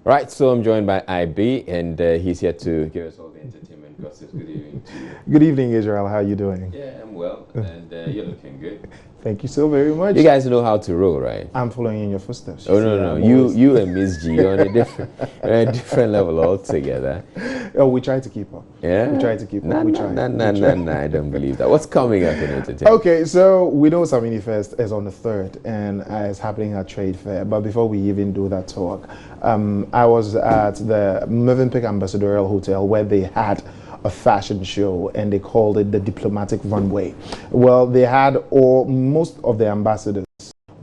Right, so I'm joined by IB, and he's here to give us all the entertainment gossips. Good evening to you. Good evening, Israel. How are you doing? Yeah, I'm well, and you're looking good. Thank you so very much. You guys know how to roll, right? I'm following in your footsteps. Oh, no. You and Miss G are on a different level altogether. Oh, we try to keep up. Yeah? We try to keep up. Nah, I don't believe that. What's coming up in entertainment? Okay, so we know Samini Fest is on the 3rd and it's happening at Trade Fair. But before we even do that talk, I was at the Mövenpick Ambassadorial Hotel where they had a fashion show and they called it the Diplomatic Runway. Well, they had most of the ambassadors.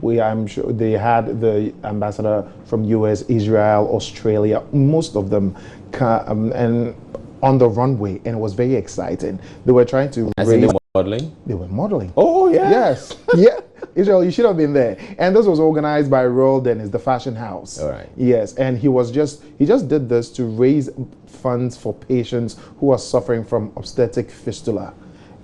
I'm sure they had the ambassador from US, Israel, Australia, most of them and on the runway, and it was very exciting. They were trying to raise modeling. They were modeling. Oh yeah. Yes. Yeah. Israel, you should have been there. And this was organized by Royal Dennis, the fashion house. All right. Yes, and he just did this to raise funds for patients who are suffering from obstetric fistula.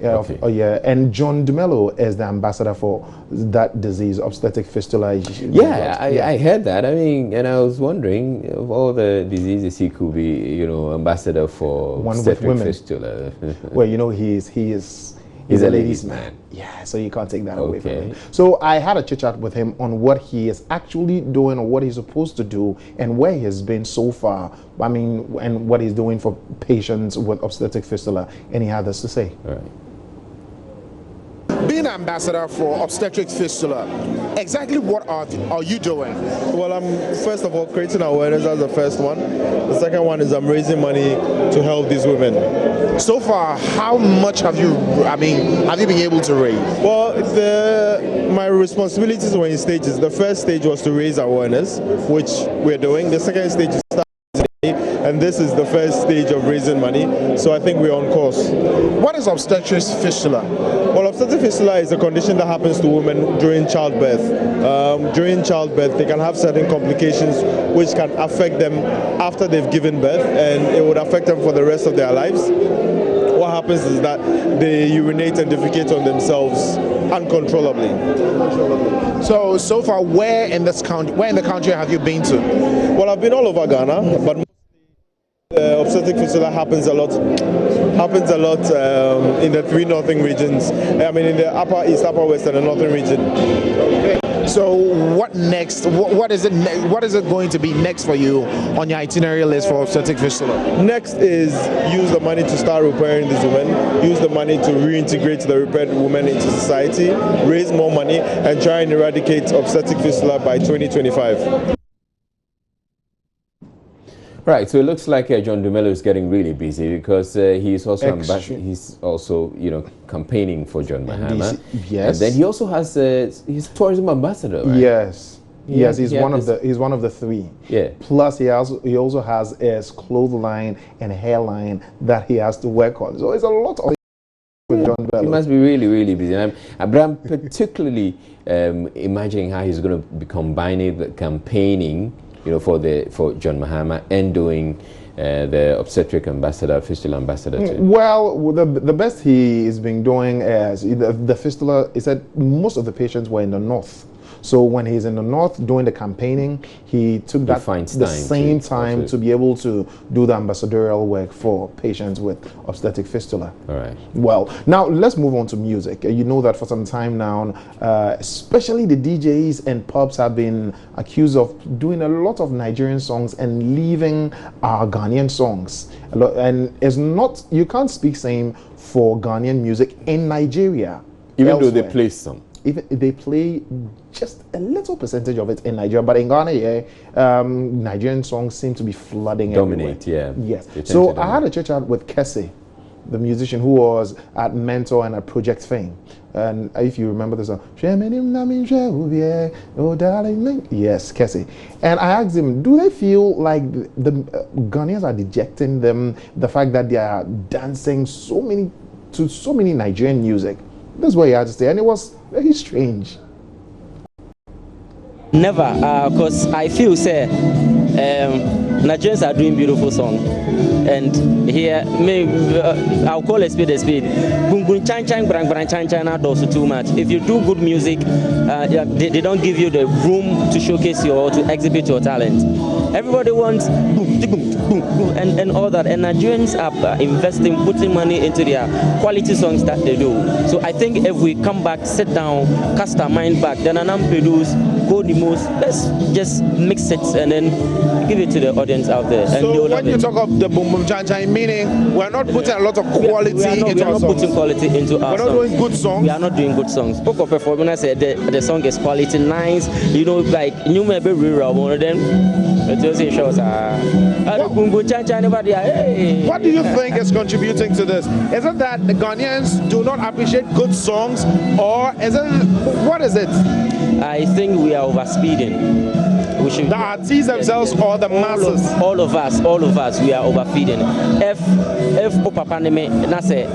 And John DeMello is the ambassador for that disease, obstetric fistula. Yeah, I heard that. I mean, and I was wondering, of all the diseases, he could be, ambassador for obstetric fistula. Well, he's a ladies' man. Yeah, so you can't take that away from him. So I had a chit-chat with him on what he is actually doing or what he's supposed to do and where he has been so far. I mean, and what he's doing for patients with obstetric fistula. And he had this to say. All right. Being ambassador for obstetric fistula, exactly what are you doing? Well, I'm first of all creating awareness. That's the first one. The second one is I'm raising money to help these women. So far, how much have you been able to raise? Well, my responsibilities were in stages. The first stage was to raise awareness, which we're doing. The second stage is and this is the first stage of raising money, so I think we're on course. What is obstetric fistula? Well, obstetric fistula is a condition that happens to women during childbirth. During childbirth, they can have certain complications which can affect them after they've given birth, and it would affect them for the rest of their lives. What happens is that they urinate and defecate on themselves uncontrollably. So far, where in the country have you been to? Well, I've been all over Ghana, but obstetric fistula happens a lot in the 3 northern regions. I mean, in the upper east, upper west, and the northern region. Okay. So what next? What is it going to be next for you on your itinerary list for obstetric fistula? Next is use the money to start repairing these women, use the money to reintegrate the repaired women into society, raise more money, and try and eradicate obstetric fistula by 2025. Right, so it looks like John DeMello is getting really busy because he's also campaigning for John Mahama. Yes, and then he also has his tourism ambassador. Right? Yes, he's one of the 3. Yeah. Plus, he also has his clothesline and hairline that he has to work on. So it's a lot of. With John DeMello. He must be really, really busy. I'm particularly imagining how he's going to be combining the campaigning, for John Mahama and doing the obstetric ambassador, fistula ambassador too. Well, the best he has been doing is the fistula. He said most of the patients were in the north. So when he's in the north doing the campaigning, he took the same time to be able to do the ambassadorial work for patients with obstetric fistula. All right. Well, now let's move on to music. You know that for some time now, especially the DJs and pubs have been accused of doing a lot of Nigerian songs and leaving our Ghanaian songs. And it's not, you can't speak same for Ghanaian music in Nigeria. Even though they play some. Even they play just a little percentage of it in Nigeria, but in Ghana, Nigerian songs seem to be flooding Dominate, everywhere. Yeah. Yes. So I had a chat with Kessie, the musician who was at Mentor and at Project Fame. And if you remember the song, oh darling, yes, Kessie. And I asked him, do they feel like the Ghanaians are dejecting them, the fact that they are dancing to so many Nigerian music? That's what he had to say, and it was very strange. Never, because I feel, say, Nigerians are doing beautiful songs, and here, I'll call a spade a spade. Bung bung chan chan brang brang chan chan does too much. If you do good music, they don't give you the room to showcase to exhibit your talent. Everybody wants boom, boom, boom, boom, and all that. And Nigerians are investing, putting money into their quality songs that they do. So I think if we come back, sit down, cast our mind back, then Anam produce, go the most, let's just mix it and then give it to the audience out there. And So when you talk of the boom boom chan chan, meaning we're not putting a lot of quality into our songs. We are not putting quality into our songs. We're not doing good songs. We are not doing good songs. Poco performance, the song is quality, nice. You know, like you may be real one of them. What do you think is contributing to this? Is it that the Ghanaians do not appreciate good songs, or is it, what is it? I think we are overspeeding. We should, the artists themselves or the masses? All of us, we are overfeeding. If Papa Neme, say,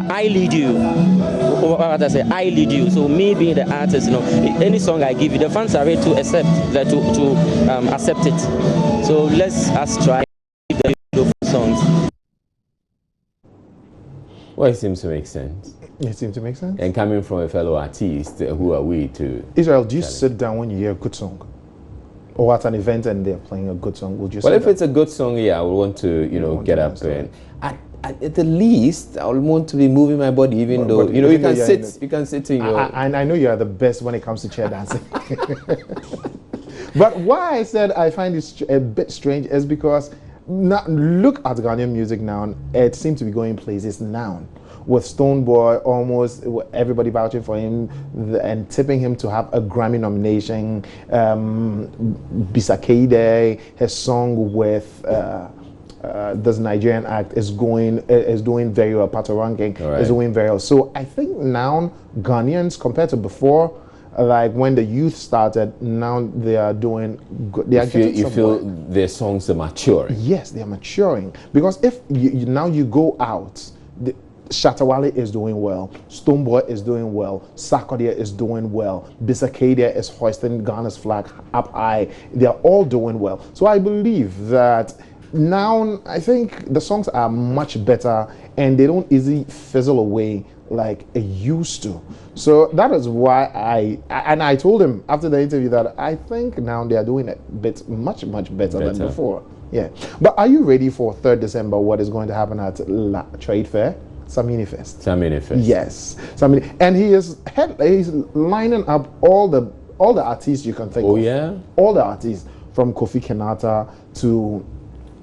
I lead you. I lead you. So me being the artist, you know, any song I give you, the fans are ready to accept that to accept it. So us try the beautiful songs. Well, it seems to make sense. It seems to make sense. And coming from a fellow artist, who are we to? Israel, do you sit down when you hear a good song? Or at an event and they're playing a good song, would you? Well, if it's a good song, yeah, I would want to, get up and at the least, I would want to be moving my body, even though you can sit. You can sit in your. And I know you are the best when it comes to chair dancing. But why I said I find it a bit strange is because now, look at Ghanaian music now. It seems to be going places now. With Stonebwoy, almost everybody vouching for him and tipping him to have a Grammy nomination. Bisakade, his song with this Nigerian act is doing very well. Pato Ranking is doing very well. So I think now Ghanaians, compared to before, like when the youth started, now they are doing good. You feel their songs are maturing? Yes, they are maturing. Because if now you go out, Shatta Wale is doing well, Stonebwoy is doing well, Sarkodie is doing well, Bisakade is hoisting Ghana's flag up high. They are all doing well. So I believe that now I think the songs are much better and they don't easily fizzle away like it used to. So that is why I told him after the interview that I think now they are doing a bit much better than before. Yeah. But are you ready for 3rd December, what is going to happen at La Trade Fair? Samini Fest. Samini Fest. Yes. Samini. And he's lining up all the artists you can think of. Oh yeah? All the artists from Kofi Kenata to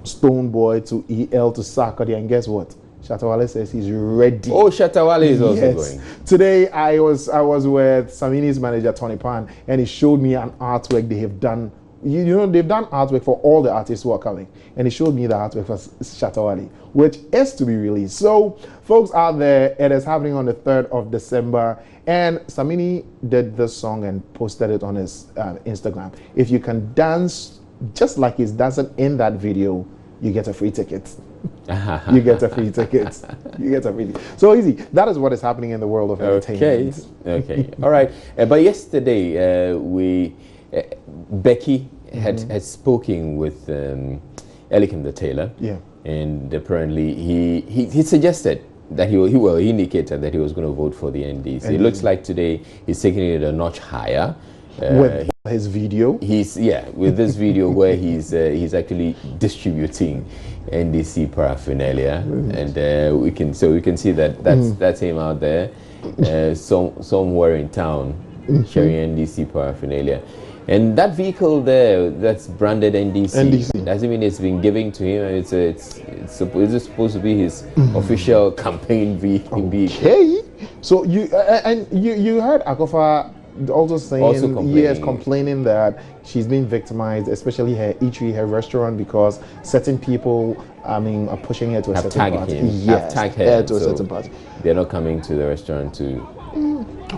Stonebwoy to EL to Sarkodie, and guess what? Shatta Wale says he's ready. Oh, Shatta Wale is also going. Today I was with Samini's manager Tony Pan, and he showed me an artwork they have done. You know, they've done artwork for all the artists who are coming, and he showed me the artwork for Shatta Wale, which is to be released. So, folks out there, it is happening on the 3rd of December, and Samini did this song and posted it on his Instagram. If you can dance just like he's dancing in that video, you get a free ticket. You get a free ticket. You get a free ticket. So easy. That is what is happening in the world of entertainment. Okay. All right. But yesterday, Becky had spoken with Elikim the Tailor. Yeah. And apparently he suggested that he indicated that he was going to vote for the NDC. It looks like today he's taking it a notch higher. With his video? With this video where he's actually distributing NDC paraphernalia, and we can see that's him out there, somewhere in town, sharing NDC paraphernalia. And that vehicle there, that's branded NDC. Doesn't mean it's been given to him. It's supposed to be his official campaign vehicle. Okay. So you heard Akofa also saying, complaining that she's been victimized, especially her eatery, her restaurant, because certain people, are pushing her to a certain party. Yes, tagged her to a certain party. They're not coming to the restaurant to.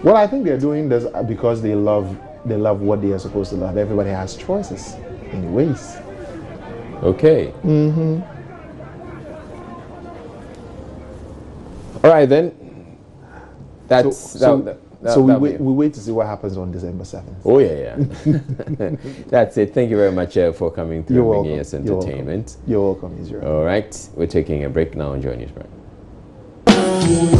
Well, I think they're doing this because they love what they are supposed to love. Everybody has choices, anyways. Okay. All right then. So we wait to see what happens on December 7th. Oh yeah. That's it. Thank you very much for coming through and bringing us entertainment. You're welcome, Israel. All right, we're taking a break now. Join us, right?